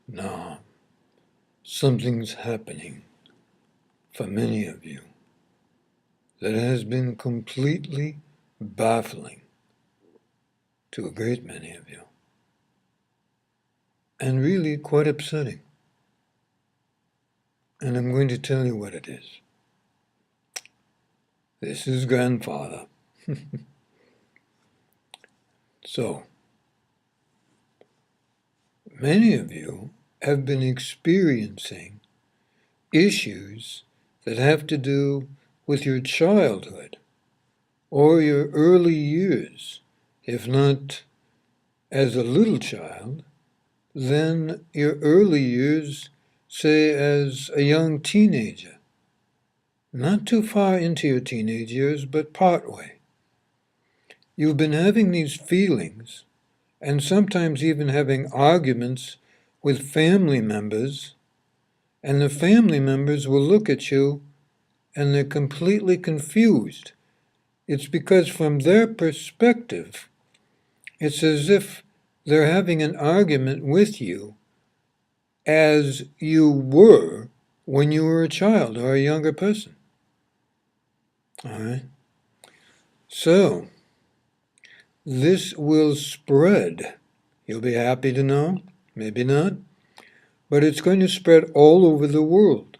Now, something's happening for many of you that has been completely baffling to a great many of you, and really quite upsetting. And I'm going to tell you what it is. This is grandfather. So, many of you have been experiencing issues that have to do with your childhood or your early years, if not as a little child, then your early years, say as a young teenager. Not too far into your teenage years, but partway. You've been having these feelings, and sometimes even having arguments with family members, and the family members will look at you and they're completely confused. It's because from their perspective, it's as if they're having an argument with you as you were when you were a child or a younger person. All right? So, this will spread. You'll be happy to know, maybe not, but it's going to spread all over the world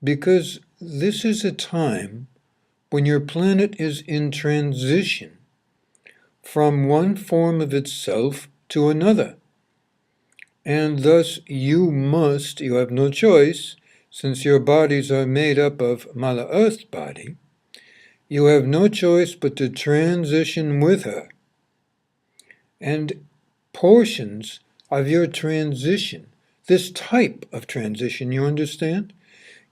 because this is a time when your planet is in transition from one form of itself to another. And thus you have no choice, since your bodies are made up of Mother Earth's body, you have no choice but to transition with her. And portions of your transition, this type of transition, you understand,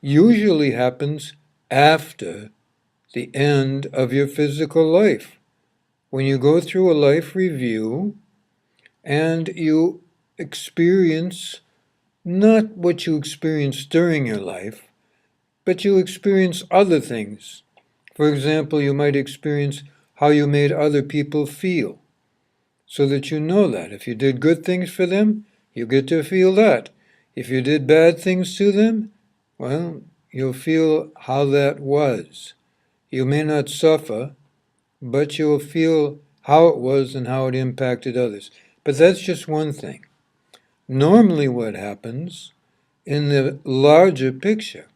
usually happens after the end of your physical life. When you go through a life review and you experience not what you experienced during your life, but you experience other things. For example, you might experience how you made other people feel, so that you know that. If you did good things for them, you get to feel that. If you did bad things to them, well, you'll feel how that was. You may not suffer, but you'll feel how it was and how it impacted others. But that's just one thing. Normally what happens in the larger picture,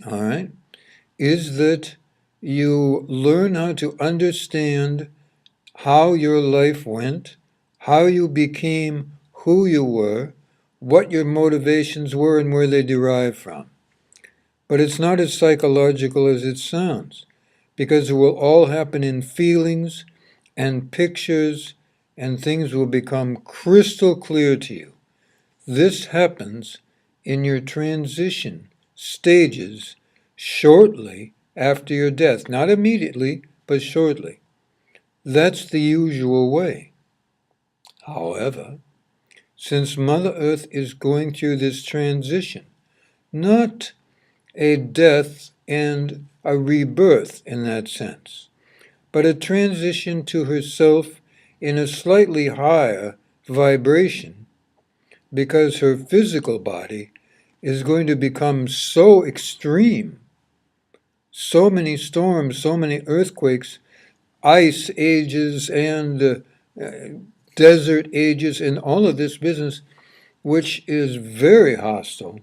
all right, is that you learn how to understand how your life went, how you became who you were, what your motivations were, and where they derive from. But it's not as psychological as it sounds, because it will all happen in feelings and pictures, and things will become crystal clear to you. This happens in your transition stages shortly after your death. Not immediately, but shortly. That's the usual way. However, since Mother Earth is going through this transition, not a death and a rebirth in that sense, but a transition to herself in a slightly higher vibration, because her physical body is going to become so extreme, so many storms, so many earthquakes, ice ages, and desert ages, and all of this business, which is very hostile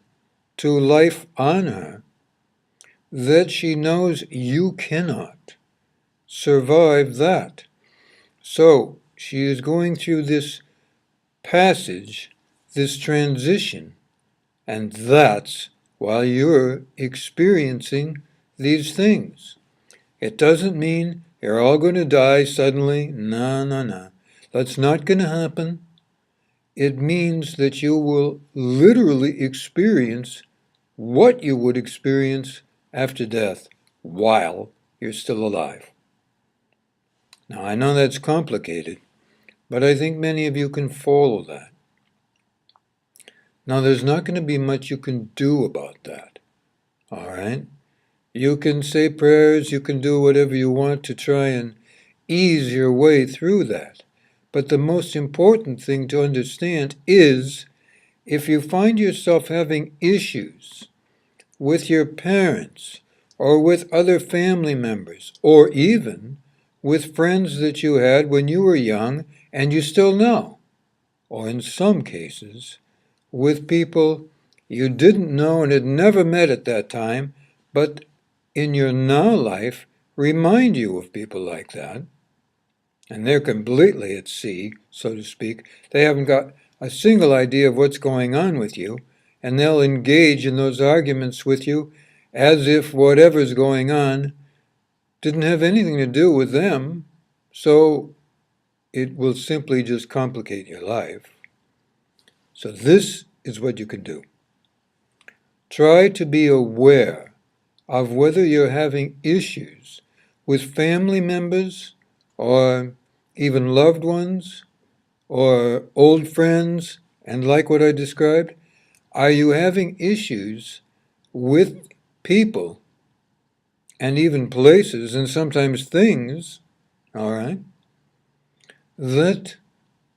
to life on her, that she knows you cannot survive that. So she is going through this passage, this transition, and that's while you're experiencing these things. It doesn't mean you're all going to die suddenly. No. That's not going to happen. It means that you will literally experience what you would experience after death while you're still alive. Now, I know that's complicated, but I think many of you can follow that. Now, there's not going to be much you can do about that, all right? You can say prayers, you can do whatever you want to try and ease your way through that. But the most important thing to understand is if you find yourself having issues with your parents or with other family members, or even with friends that you had when you were young and you still know, or in some cases, with people you didn't know and had never met at that time, but in your now life remind you of people like that, and they're completely at sea, so to speak. They haven't got a single idea of what's going on with you, and they'll engage in those arguments with you as if whatever's going on didn't have anything to do with them, so it will simply just complicate your life. So this is what you can do. Try to be aware of whether you're having issues with family members or even loved ones or old friends, and like what I described, are you having issues with people and even places and sometimes things, all right, that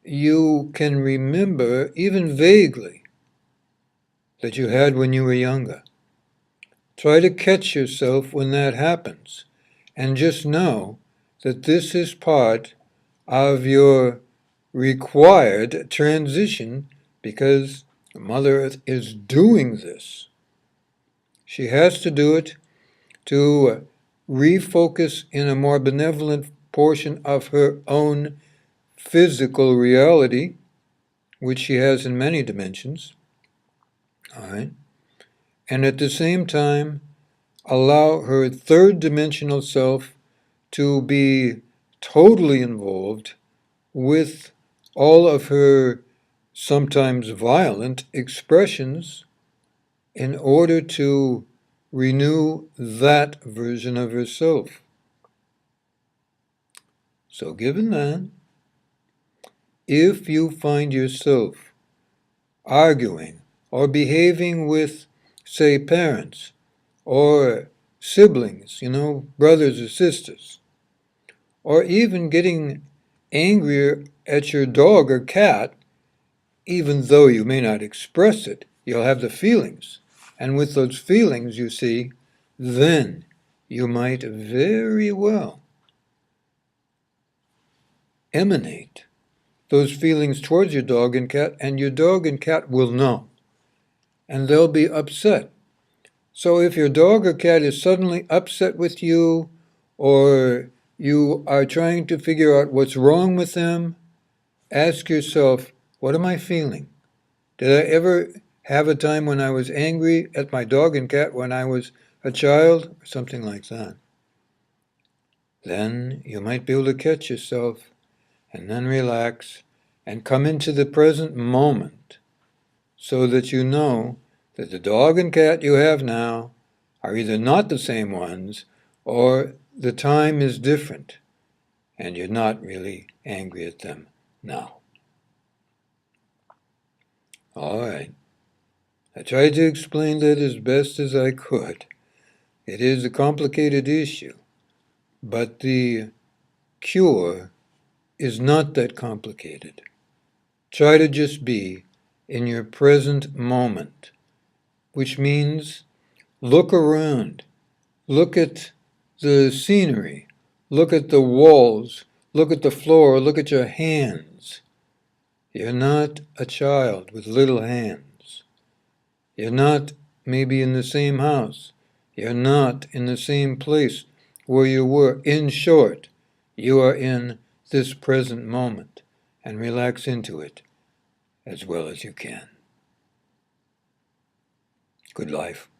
you can remember even vaguely that you had when you were younger? Try to catch yourself when that happens, and just know that this is part of your required transition, because Mother Earth is doing this. She has to do it to refocus in a more benevolent portion of her own physical reality, which she has in many dimensions, all right? And at the same time, allow her third dimensional self to be totally involved with all of her sometimes violent expressions in order to renew that version of herself. So given that, if you find yourself arguing or behaving with, say, parents or siblings, brothers or sisters, or even getting angrier at your dog or cat, even though you may not express it, you'll have the feelings. And with those feelings, you see, then you might very well emanate those feelings towards your dog and cat, and your dog and cat will know, and they'll be upset. So if your dog or cat is suddenly upset with you, or you are trying to figure out what's wrong with them, ask yourself, what am I feeling? Did I ever have a time when I was angry at my dog and cat when I was a child, or something like that? Then you might be able to catch yourself and then relax and come into the present moment so that you know that the dog and cat you have now are either not the same ones or the time is different and you're not really angry at them now. All right. I tried to explain that as best as I could. It is a complicated issue, but the cure is not that complicated. Try to just be in your present moment, which means look around, look at the scenery, look at the walls, look at the floor, look at your hands. You're not a child with little hands. You're not maybe in the same house. You're not in the same place where you were. In short, you are in this present moment, and relax into it as well as you can. Good life.